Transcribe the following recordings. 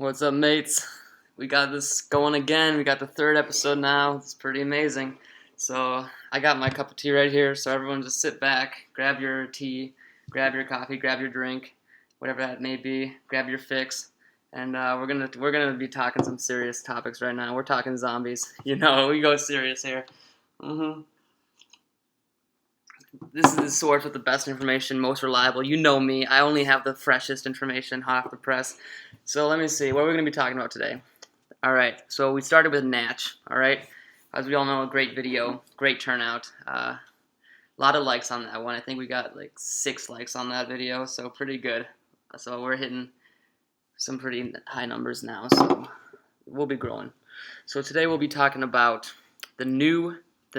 What's up, mates? We got this going again. We got the third episode now. It's pretty amazing. So, I got my cup of tea right here. So, everyone just sit back, grab your tea, grab your coffee, grab your drink, whatever that may be. Grab your fix. And we're gonna be talking some serious topics right now. We're talking zombies. You know, we go serious here. Mm-hmm. This is the source with the best information, most reliable. You know me. I only have the freshest information, hot off the press. So let me see. What are we going to be talking about today? All right. So we started with Natch. All right. As we all know, a great video, great turnout. A lot of likes on that one. I think we got like 6 likes on that video, so pretty good. So we're hitting some pretty high numbers now. So we'll be growing. So today we'll be talking about the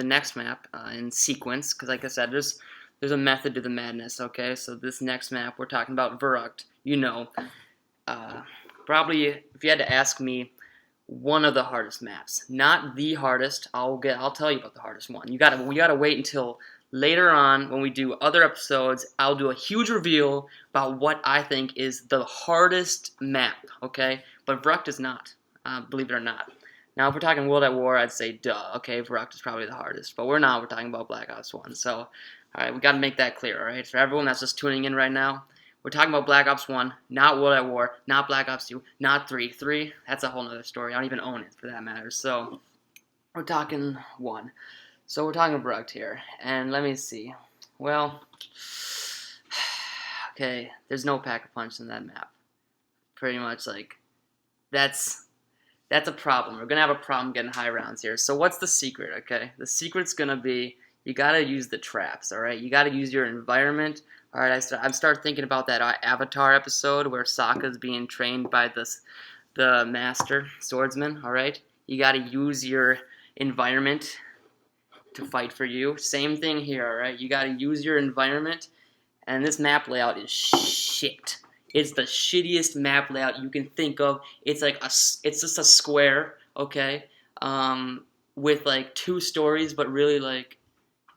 next map in sequence, because like I said, there's a method to the madness, okay? So this next map, we're talking about Verrucht. You know, probably if you had to ask me, one of the hardest maps. Not the hardest. I'll tell you about the hardest one. We gotta wait until later on when we do other episodes. I'll do a huge reveal about what I think is the hardest map, okay? But Verrucht is not, believe it or not. Now, if we're talking World at War, I'd say, duh, okay, Verrucht is probably the hardest. But we're not. We're talking about Black Ops 1. So, all right, we got to make that clear, all right? For everyone that's just tuning in right now, we're talking about Black Ops 1, not World at War, not Black Ops 2, not 3. 3, that's a whole nother story. I don't even own it, for that matter. So, we're talking 1. So, we're talking Verrucht here. And let me see. Well, okay, there's no pack-a-punch in that map. Pretty much, like, that's a problem. We're going to have a problem getting high rounds here. So what's the secret, okay? The secret's going to be you got to use the traps, all right? You got to use your environment. All right, I start thinking about that Avatar episode where Sokka's being trained by the master swordsman, all right? You got to use your environment to fight for you. Same thing here, all right? You got to use your environment, and this map layout is shit. It's the shittiest map layout you can think of. It's just a square, okay, with like 2 stories, but really like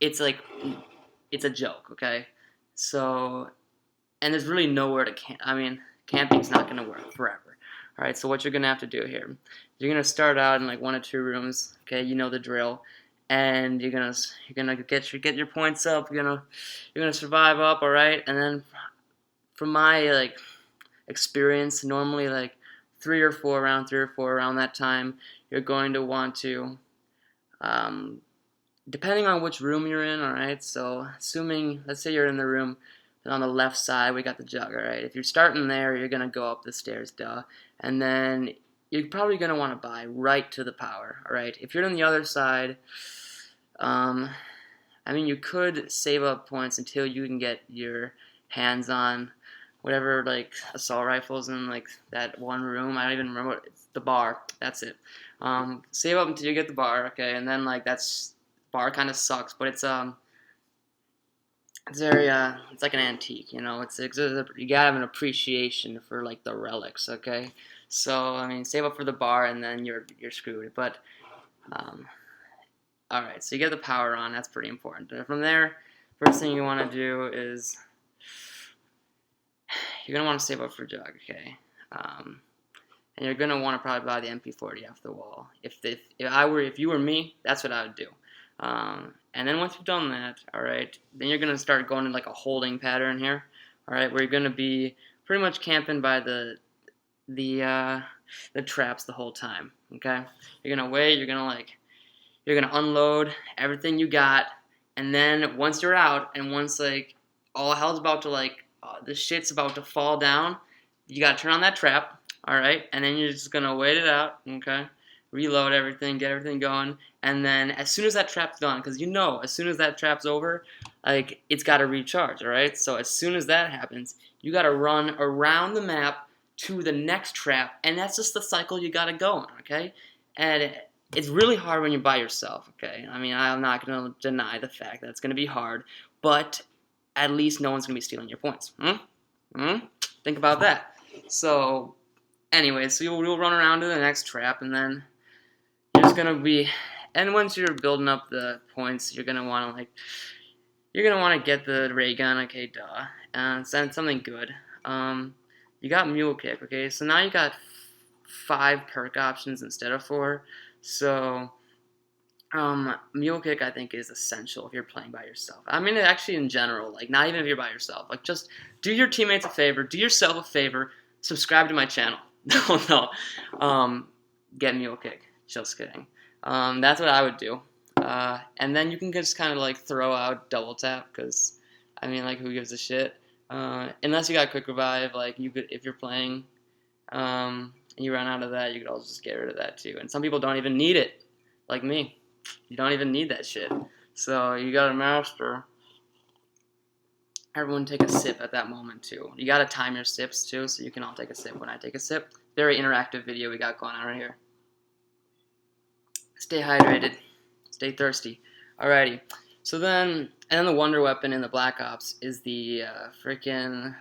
it's a joke, okay. So, and there's really nowhere to camp. I mean, camping's not gonna work forever. All right, so what you're gonna have to do here, you're gonna start out in like 1 or 2 rooms, okay. You know the drill, and you're gonna get your points up. You're gonna survive up, all right, and then. From my like experience, normally like 3 or 4 around that time, you're going to want to, depending on which room you're in, all right. So assuming, let's say you're in the room and on the left side we got the jug, all right. If you're starting there, you're gonna go up the stairs, duh, and then you're probably gonna want to buy right to the power, all right. If you're on the other side, I mean, you could save up points until you can get your hands on whatever, like, assault rifles in, like, that one room. I don't even remember it's the bar. That's it. Save up until you get the bar, okay, and then, like, bar kind of sucks, but it's very, it's like an antique, you know. You gotta have an appreciation for, like, the relics, okay. So, I mean, save up for the bar, and then you're screwed, but, alright, so you get the power on. That's pretty important. From there, first thing you want to do is you're going to want to save up for jug, okay? And you're going to want to probably buy the MP40 off the wall. If you were me, that's what I would do. And then once you've done that, all right, then you're going to start going in like a holding pattern here, all right, where you're going to be pretty much camping by the traps the whole time, okay? You're going to wait, you're going to unload everything you got, and then once you're out and once like all hell's about to like the shit's about to fall down, you gotta turn on that trap, alright? And then you're just gonna wait it out, okay? Reload everything, get everything going, and then as soon as that trap's done, because you know, as soon as that trap's over, like, it's gotta recharge, alright? So as soon as that happens, you gotta run around the map to the next trap, and that's just the cycle you gotta go on, okay? And it's really hard when you're by yourself, okay? I mean, I'm not gonna deny the fact that it's gonna be hard, but at least no one's going to be stealing your points. Think about that. So, anyway, so you'll run around to the next trap, and then you're just going to be... And once you're building up the points, you're going to want to get the ray gun, okay, duh. And send something good. You got Mule Kick, okay? So now you got 5 perk options instead of 4. So mule kick I think is essential if you're playing by yourself. I mean, actually in general, like not even if you're by yourself. Like just do your teammates a favor, do yourself a favor, subscribe to my channel. No. Get mule kick. Just kidding. That's what I would do. And then you can just kind of like throw out double tap because I mean like who gives a shit? Unless you got quick revive, like you could if you're playing and you run out of that, you could also just get rid of that too. And some people don't even need it, like me. You don't even need that shit. So you gotta master. Everyone take a sip at that moment too. You gotta time your sips too, so you can all take a sip when I take a sip. Very interactive video we got going on right here. Stay hydrated. Stay thirsty. Alrighty. So then, and then the wonder weapon in the Black Ops is the freaking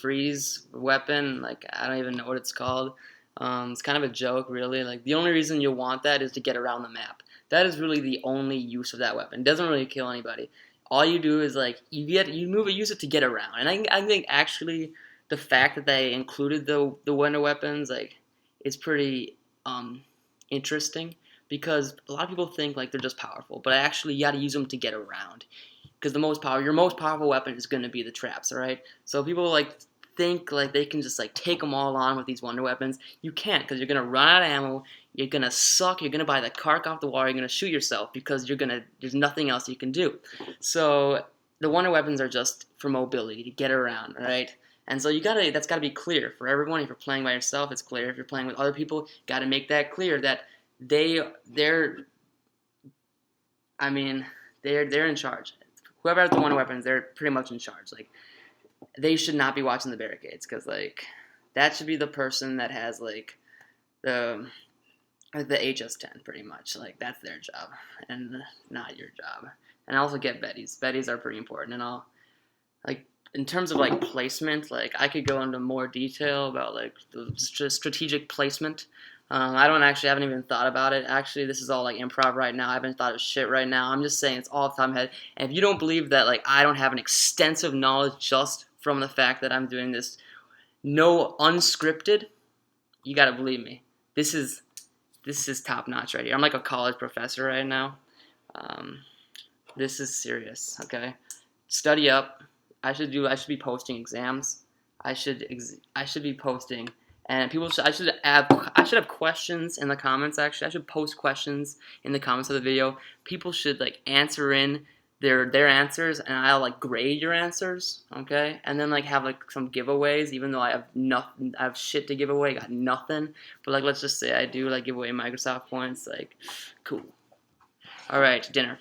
freeze weapon. Like I don't even know what it's called. It's kind of a joke, really. Like the only reason you want that is to get around the map. That is really the only use of that weapon. It doesn't really kill anybody. All you do is like you use it to get around. And I think actually the fact that they included the wonder weapons like is pretty interesting because a lot of people think like they're just powerful, but actually you got to use them to get around. Because your most powerful weapon is going to be the traps, all right? So people like think like they can just like take them all on with these wonder weapons. You can't because you're gonna run out of ammo. You're gonna suck. You're gonna buy the carc off the wall. You're gonna shoot yourself because there's nothing else you can do. So the wonder weapons are just for mobility to get around, right? And so that's gotta be clear for everyone. If you're playing by yourself, it's clear. If you're playing with other people, gotta make that clear that they're in charge. Whoever has the wonder weapons, they're pretty much in charge. Like they should not be watching the barricades because like that should be the person that has like the HS10 pretty much. Like that's their job and not your job. And also get Bettys. Bettys are pretty important. And I'll like in terms of like placement, like I could go into more detail about like the strategic placement. I haven't even thought about it. Actually, this is all like improv right now. I haven't thought of shit right now. I'm just saying it's all off the top of my head. And if you don't believe that like I don't have an extensive knowledge just from the fact that I'm doing this no unscripted, you gotta believe me. This is top notch right here. I'm like a college professor right now. This is serious, okay? Study up. I should be posting exams. I should be posting, and I should have questions in the comments. Actually, I should post questions in the comments of the video. People should like answer in their answers, and I'll like grade your answers, okay? And then like have like some giveaways, even though I have nothing, I have shit to give away, got nothing. But like let's just say I do like give away Microsoft points, like cool. All right, dinner.